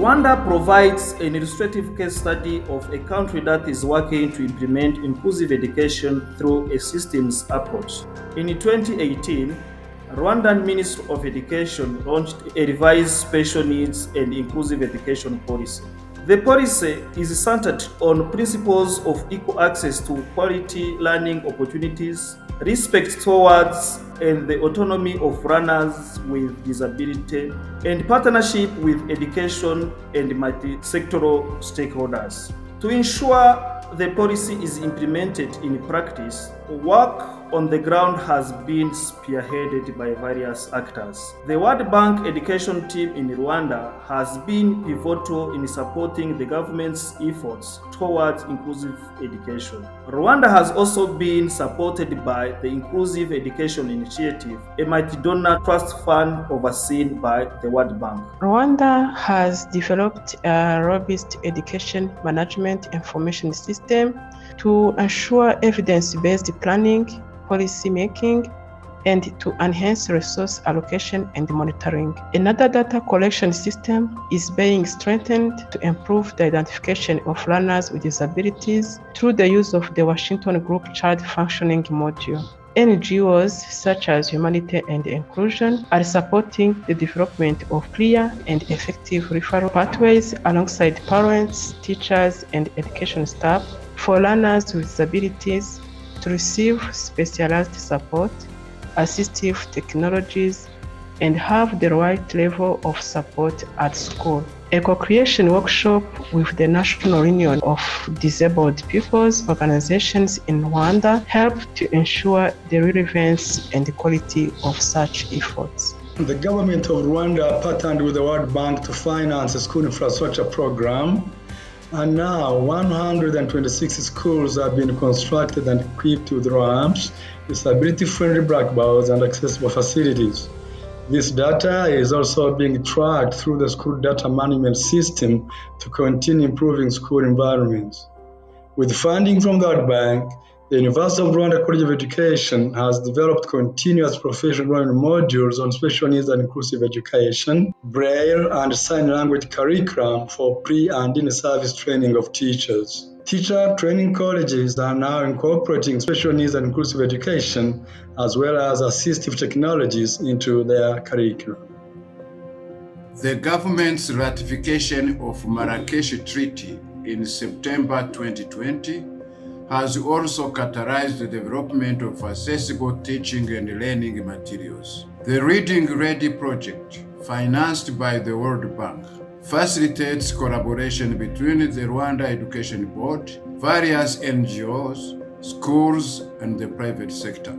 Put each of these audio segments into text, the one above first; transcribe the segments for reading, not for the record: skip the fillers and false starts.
Rwanda provides an illustrative case study of a country that is working to implement inclusive education through a systems approach. In 2018, Rwandan Ministry of Education launched a revised special needs and inclusive education policy. The policy is centered on principles of equal access to quality learning opportunities, respect towards and the autonomy of learners with disability, and partnership with education and multi-sectoral stakeholders. To ensure the policy is implemented in practice, work on the ground has been spearheaded by various actors. The World Bank education team in Rwanda has been pivotal in supporting the government's efforts towards inclusive education. Rwanda has also been supported by the Inclusive Education Initiative, a multi-donor trust fund overseen by the World Bank. Rwanda has developed a robust education management information system to ensure evidence-based planning, policy making, and to enhance resource allocation and monitoring. Another data collection system is being strengthened to improve the identification of learners with disabilities through the use of the Washington Group Child Functioning Module. NGOs such as Humanity and Inclusion are supporting the development of clear and effective referral pathways alongside parents, teachers, and education staff for learners with disabilities to receive specialized support, assistive technologies, and have the right level of support at school. A co-creation workshop with the National Union of Disabled Peoples organizations in Rwanda helped to ensure the relevance and the quality of such efforts. The government of Rwanda partnered with the World Bank to finance a school infrastructure program, and now 126 schools have been constructed and equipped with ramps, disability-friendly blackboards, and accessible facilities. This data is also being tracked through the school data management system to continue improving school environments. With funding from the World Bank, the University of Rwanda College of Education has developed continuous professional learning modules on special needs and inclusive education, Braille and sign language curriculum for pre- and in-service training of teachers. Teacher training colleges are now incorporating special needs and inclusive education as well as assistive technologies into their curriculum. The government's ratification of Marrakesh Treaty in September 2020 has also catalyzed the development of accessible teaching and learning materials. The Reading Ready project, financed by the World Bank, facilitates collaboration between the Rwanda Education Board, various NGOs, schools, and the private sector.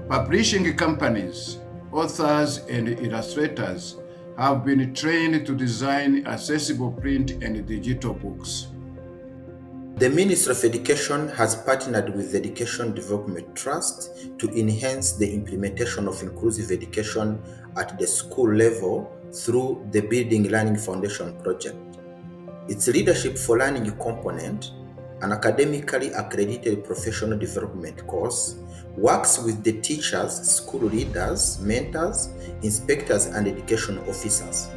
Publishing companies, authors, and illustrators have been trained to design accessible print and digital books. The Ministry of Education has partnered with the Education Development Trust to enhance the implementation of inclusive education at the school level through the Building Learning Foundation project. Its Leadership for Learning component, an academically accredited professional development course, works with the teachers, school leaders, mentors, inspectors, and education officers.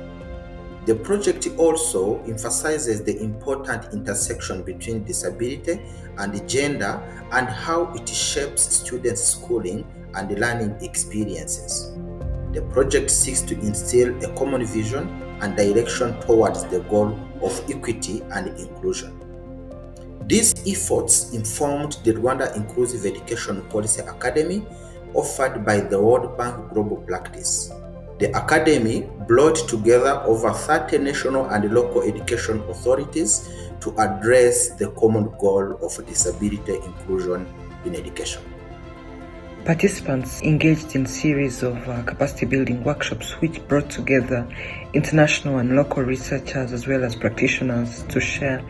The project also emphasizes the important intersection between disability and gender and how it shapes students' schooling and learning experiences. The project seeks to instill a common vision and direction towards the goal of equity and inclusion. These efforts informed the Rwanda Inclusive Education Policy Academy offered by the World Bank Global Practice. The Academy brought together over 30 national and local education authorities to address the common goal of disability inclusion in education. Participants engaged in a series of capacity building workshops which brought together international and local researchers as well as practitioners to share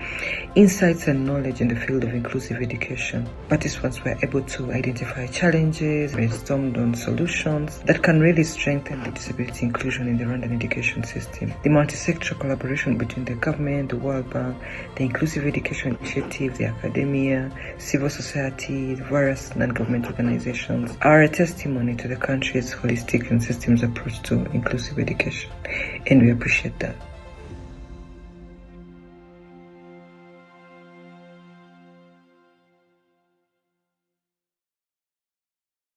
insights and knowledge in the field of inclusive education. Participants were able to identify challenges, brainstormed on solutions that can really strengthen the disability inclusion in the Rwandan education system. The multi-sectoral collaboration between the government, the World Bank, the Inclusive Education Initiative, the academia, civil society, various non-government organizations are a testimony to the country's holistic and systems approach to inclusive education, and we appreciate that.